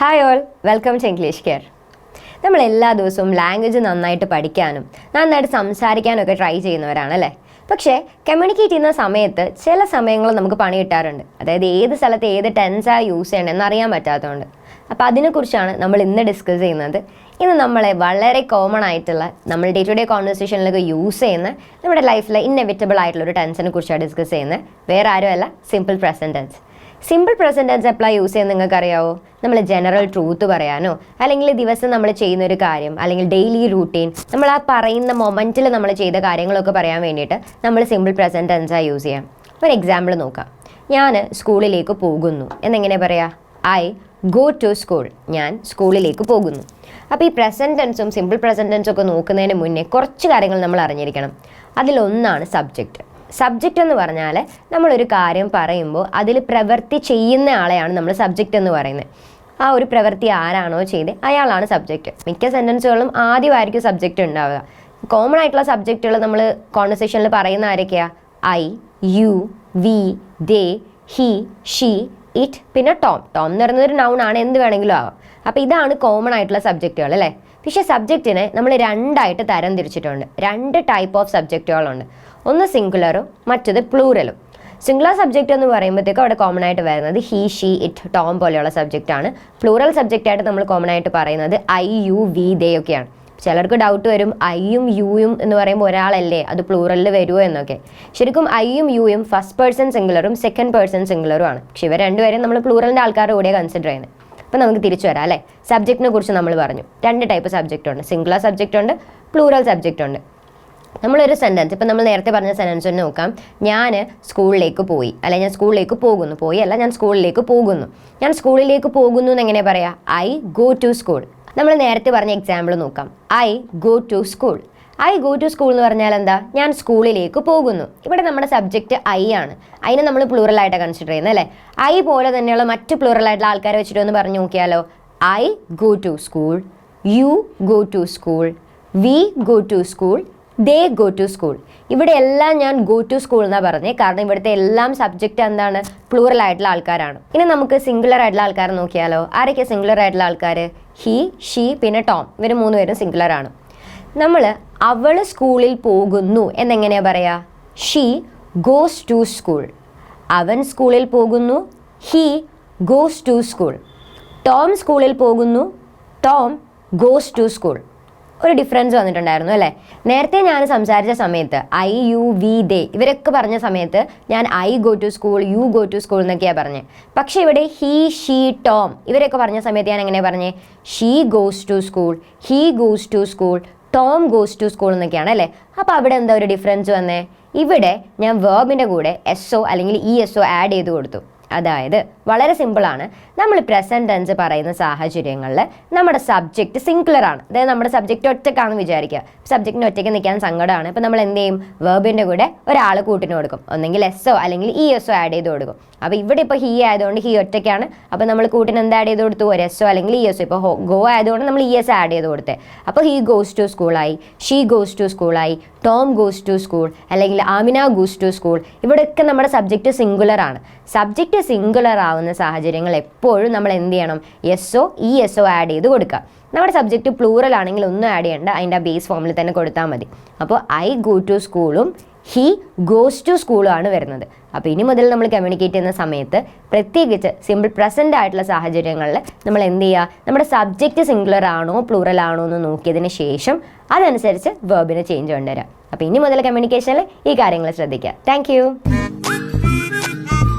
Hi all, welcome to English care. നമ്മൾ എല്ലാ ദിവസവും ലാംഗ്വേജ് നന്നായിട്ട് പഠിക്കാനും നന്നായിട്ട് സംസാരിക്കാനും ഒക്കെ ട്രൈ ചെയ്യുന്നവരാണല്ലേ. പക്ഷേ കമ്മ്യൂണിക്കേറ്റ് ചെയ്യുന്ന സമയത്ത് ചില സമയങ്ങൾ നമുക്ക് പണി കിട്ടാറുണ്ട്. അതായത് ഏത് സ്ഥലത്ത് ഏത് ടെൻസാണ് യൂസ് ചെയ്യണമെന്ന് അറിയാൻ പറ്റാത്തതുകൊണ്ട്. അപ്പോൾ അതിനെക്കുറിച്ചാണ് നമ്മൾ ഇന്ന് ഡിസ്കസ് ചെയ്യുന്നത്. ഇന്ന് നമ്മളെ വളരെ കോമൺ ആയിട്ടുള്ള നമ്മൾ ഡേ ടു ഡേ കോൺവെർസേഷനിലൊക്കെ യൂസ് ചെയ്യുന്ന നമ്മുടെ ലൈഫിലെ ഇന്നെവിറ്റബിൾ ആയിട്ടുള്ള ഒരു ടെൻസിനെ കുറിച്ചാണ് ഡിസ്കസ് ചെയ്യുന്നത്. വേറെ ആരുമല്ല, simple present tense. Simple present tense എപ്പോഴാണ് യൂസ് ചെയ്യുന്നത് നിങ്ങൾക്ക് അറിയാവോ? നമ്മൾ ജനറൽ ട്രൂത്ത് പറയാനോ അല്ലെങ്കിൽ ദിവസം നമ്മൾ ചെയ്യുന്ന ഒരു കാര്യം അല്ലെങ്കിൽ ഡെയിലി റൂട്ടീൻ നമ്മൾ ആ പറയുന്ന മൊമെൻറ്റിൽ നമ്മൾ ചെയ്ത കാര്യങ്ങളൊക്കെ പറയാൻ വേണ്ടിയിട്ട് നമ്മൾ സിമ്പിൾ പ്രസൻറ്റ് ടെൻസാണ് യൂസ് ചെയ്യാം. ഒരു എക്സാമ്പിൾ നോക്കാം. ഞാൻ സ്കൂളിലേക്ക് പോകുന്നു എന്നെങ്ങനെ പറയാം? I go to school. ഞാൻ സ്കൂളിലേക്ക് പോകുന്നു. അപ്പോൾ ഈ പ്രസൻറ്റ് ടെൻസും സിമ്പിൾ പ്രസൻറ്റ് ടെൻസും ഒക്കെ നോക്കുന്നതിന് മുന്നേ കുറച്ച് കാര്യങ്ങൾ നമ്മൾ അറിഞ്ഞിരിക്കണം. അതിലൊന്നാണ് സബ്ജക്റ്റ്. സബ്ജക്റ്റ് എന്ന് പറഞ്ഞാൽ നമ്മളൊരു കാര്യം പറയുമ്പോൾ അതിൽ പ്രവൃത്തി ചെയ്യുന്ന ആളെയാണ് നമ്മൾ സബ്ജക്റ്റ് എന്ന് പറയുന്നത്. ആ ഒരു പ്രവൃത്തി ആരാണോ ചെയ്ത് അയാളാണ് സബ്ജക്റ്റ്. മിക്ക സെൻറ്റൻസുകളും ആദ്യമായിരിക്കും സബ്ജക്റ്റ് ഉണ്ടാവുക. കോമൺ ആയിട്ടുള്ള സബ്ജക്റ്റുകൾ നമ്മൾ കോൺവെർസേഷനിൽ പറയുന്ന ആരൊക്കെയാണ്? I, you, we, they, he, she, it, പിന്നെ ടോം. ടോം എന്ന് പറയുന്നത് ഒരു നൗൺ ആണ്, എന്ത് വേണമെങ്കിലും ആവാം. അപ്പോൾ ഇതാണ് കോമൺ ആയിട്ടുള്ള സബ്ജക്റ്റുകൾ അല്ലേ. പക്ഷേ സബ്ജക്റ്റിനെ നമ്മൾ രണ്ടായിട്ട് തരം തിരിച്ചിട്ടുണ്ട്. രണ്ട് ടൈപ്പ് ഓഫ് സബ്ജക്റ്റുകളുണ്ട്. ഒന്ന് സിംഗുലറും മറ്റത് പ്ലൂറലും. സിംഗുലർ സബ്ജക്റ്റ് എന്ന് പറയുമ്പോഴത്തേക്കും അവിടെ കോമൺ ആയിട്ട് വരുന്നത് ഹി, ഷീ, ഇറ്റ്, ടോം പോലെയുള്ള സബ്ജക്റ്റാണ്. പ്ലൂറൽ സബ്ജക്റ്റായിട്ട് നമ്മൾ കോമൺ ആയിട്ട് പറയുന്നത് ഐ, യു, വി, ദേ ഒക്കെയാണ്. ചിലർക്ക് ഡൗട്ട് വരും, ഐയും യുയും എന്ന് പറയുമ്പോൾ ഒരാളല്ലേ, അത് പ്ലൂറലിൽ വരുമോ എന്നൊക്കെ. ശരിക്കും ഐയും യുയും ഫസ്റ്റ് പേഴ്സൺ സിംഗുലറും സെക്കൻഡ് പേഴ്സൺ സിംഗുലറും ആണ്. പക്ഷെ ഇവർ രണ്ടുപേരും നമ്മൾ പ്ലൂറലിൻ്റെ ആൾക്കാരുടെ കൂടെ കൺസിഡർ ചെയ്യുന്നത്. അപ്പോൾ നമുക്ക് തിരിച്ചു വരാം അല്ലേ. സബ്ജക്റ്റിനെ കുറിച്ച് നമ്മൾ പറഞ്ഞു. രണ്ട് ടൈപ്പ് സബ്ജക്റ്റ് ഉണ്ട്. സിംഗുലർ സബ്ജക്റ്റ് ഉണ്ട്, പ്ലൂറൽ സബ്ജക്റ്റ് ഉണ്ട്. നമ്മളൊരു സെൻറ്റൻസ്, ഇപ്പം നമ്മൾ നേരത്തെ പറഞ്ഞ സെൻറ്റൻസ് ഒന്ന് നോക്കാം. ഞാൻ സ്കൂളിലേക്ക് പോയി, അല്ലെ ഞാൻ സ്കൂളിലേക്ക് പോകുന്നു. പോയി അല്ല, ഞാൻ സ്കൂളിലേക്ക് പോകുന്നു. ഞാൻ സ്കൂളിലേക്ക് പോകുന്നു എന്ന് എങ്ങനെ പറയാം? I go to school. നമ്മൾ നേരത്തെ പറഞ്ഞ എക്സാമ്പിൾ നോക്കാം. I go to school. I go to school എന്ന് പറഞ്ഞാൽ എന്താ? ഞാൻ സ്കൂളിലേക്ക് പോകുന്നു. ഇവിടെ നമ്മുടെ സബ്ജക്റ്റ് ഐ ആണ്. അതിനെ നമ്മൾ പ്ലൂറലായിട്ടാണ് കൺസിഡർ ചെയ്യുന്നത് അല്ലേ. ഐ പോലെ തന്നെയുള്ള മറ്റ് പ്ലൂറലായിട്ടുള്ള ആൾക്കാരെ വെച്ചിട്ട് ഒന്ന് പറഞ്ഞു നോക്കിയാലോ. I go to school, you go to school, we go to school, they go to school. ഇവിടെ എല്ലാം ഞാൻ ഗോ ടു സ്കൂൾ എന്നാണ് പറഞ്ഞത്. കാരണം ഇവിടുത്തെ എല്ലാം സബ്ജക്റ്റ് എന്താണ്? പ്ലൂറൽ ആയിട്ടുള്ള ആൾക്കാരാണ്. ഇനി നമുക്ക് സിംഗുലർ ആയിട്ടുള്ള ആൾക്കാരെ നോക്കിയാലോ. ആരൊക്കെ സിംഗുലർ ആയിട്ടുള്ള ആൾക്കാർ? ഹി, ഷീ, പിന്നെ ടോം. ഇവർ മൂന്നുപേരും സിംഗുലർ ആണ്. നമ്മൾ അവൾ സ്കൂളിൽ പോകുന്നു എന്നെങ്ങനെയാ പറയാ? She goes to school. അവൻ സ്കൂളിൽ പോകുന്നു. He goes to school. Tom സ്കൂളിൽ പോകുന്നു. Tom goes to school. ഒരു ഡിഫറൻസ് വന്നിട്ടുണ്ടായിരുന്നു അല്ലേ. നേരത്തെ ഞാൻ സംസാരിച്ച സമയത്ത് ഐ, യു, വി, ദേ ഇവരൊക്കെ പറഞ്ഞ സമയത്ത് ഞാൻ I go to school, you go to school എന്നൊക്കെയാണ് പറഞ്ഞത്. പക്ഷേ ഇവിടെ ഹി, ഷീ, ടോം ഇവരൊക്കെ പറഞ്ഞ സമയത്ത് ഞാൻ എങ്ങനെ പറഞ്ഞേ? She goes to school, he goes to school, Tom goes to school എന്നൊക്കെയാണ് അല്ലേ. അപ്പോൾ അവിടെ എന്താ ഒരു ഡിഫറൻസ് വന്നേ? ഇവിടെ ഞാൻ വേർബിൻ്റെ കൂടെ എസ് ഒ അല്ലെങ്കിൽ ഇ എസ് ഒ ആഡ് ചെയ്ത് കൊടുത്തു. അതായത് വളരെ സിമ്പിളാണ്. നമ്മൾ പ്രസൻറ്റ് ടെൻസ് പറയുന്ന സാഹചര്യങ്ങളിൽ നമ്മുടെ സബ്ജക്റ്റ് സിംഗുലർ ആണ്. അതായത് നമ്മുടെ സബ്ജക്റ്റ് ഒറ്റക്കാണെന്ന് വിചാരിക്കുക. സബ്ജക്റ്റിന് ഒറ്റയ്ക്ക് നിൽക്കാൻ സങ്കടമാണ്. അപ്പോൾ നമ്മൾ എന്ത് ചെയ്യും? വേർബിൻ്റെ കൂടെ ഒരാൾ കൂട്ടിന് കൊടുക്കും. ഒന്നെങ്കിൽ എസ് ഒ അല്ലെങ്കിൽ ഇ എസ് ഒ ആഡ് ചെയ്ത് കൊടുക്കും. അപ്പോൾ ഇവിടെ ഇപ്പോൾ ഹി ആയതുകൊണ്ട് ഹി ഒറ്റയ്ക്കാണ്. അപ്പോൾ നമ്മൾ കൂട്ടിന് എന്ത് ആഡ് ചെയ്ത് കൊടുത്തു? ഒരു എസ് ഒ അല്ലെങ്കിൽ ഇ എസ് ഒ. ഇപ്പോൾ ഗോ ആയതുകൊണ്ട് നമ്മൾ ഇ എസ് ആഡ് ചെയ്ത് കൊടുത്തേ. അപ്പോൾ ഹി ഗോസ് ടു സ്കൂളായി, ഷീ ഗോസ് ടു സ്കൂളായി, ടോം ഗോസ് ടു സ്കൂൾ, അല്ലെങ്കിൽ ആമിന ഗോസ് ടു സ്കൂൾ. ഇവിടെയൊക്കെ നമ്മുടെ സബ്ജക്റ്റ് സിംഗുലർ ആണ്. സബ്ജക്റ്റ് സിംഗുലർ ആവുന്ന സാഹചര്യങ്ങൾ എപ്പോഴും നമ്മൾ എന്ത് ചെയ്യണം? S O E S O add ചെയ്ത് കൊടുക്കുക. നമ്മുടെ സബ്ജക്റ്റ് പ്ലൂറൽ ആണെങ്കിൽ ഒന്നും ആഡ് ചെയ്യേണ്ട, അതിൻ്റെ ബേസ് ഫോമിൽ തന്നെ കൊടുത്താൽ മതി. അപ്പോൾ ഐ ഗോ ടു സ്കൂളും ഹി ഗോസ് ടു സ്കൂളും ആണ് വരുന്നത്. അപ്പോൾ ഇനി മുതൽ നമ്മൾ കമ്മ്യൂണിക്കേറ്റ് ചെയ്യുന്ന സമയത്ത് പ്രത്യേകിച്ച് സിമ്പിൾ പ്രസൻ്റ് ആയിട്ടുള്ള സാഹചര്യങ്ങളിൽ നമ്മൾ എന്ത് ചെയ്യുക? നമ്മുടെ സബ്ജക്റ്റ് സിംഗുലർ ആണോ പ്ലൂറൽ ആണോ എന്ന് നോക്കിയതിന് ശേഷം അതനുസരിച്ച് വേർബിന് ചേഞ്ച് കൊണ്ടുവരാം. അപ്പോൾ ഇനി മുതൽ കമ്മ്യൂണിക്കേഷനിൽ ഈ കാര്യങ്ങൾ ശ്രദ്ധിക്കുക. താങ്ക്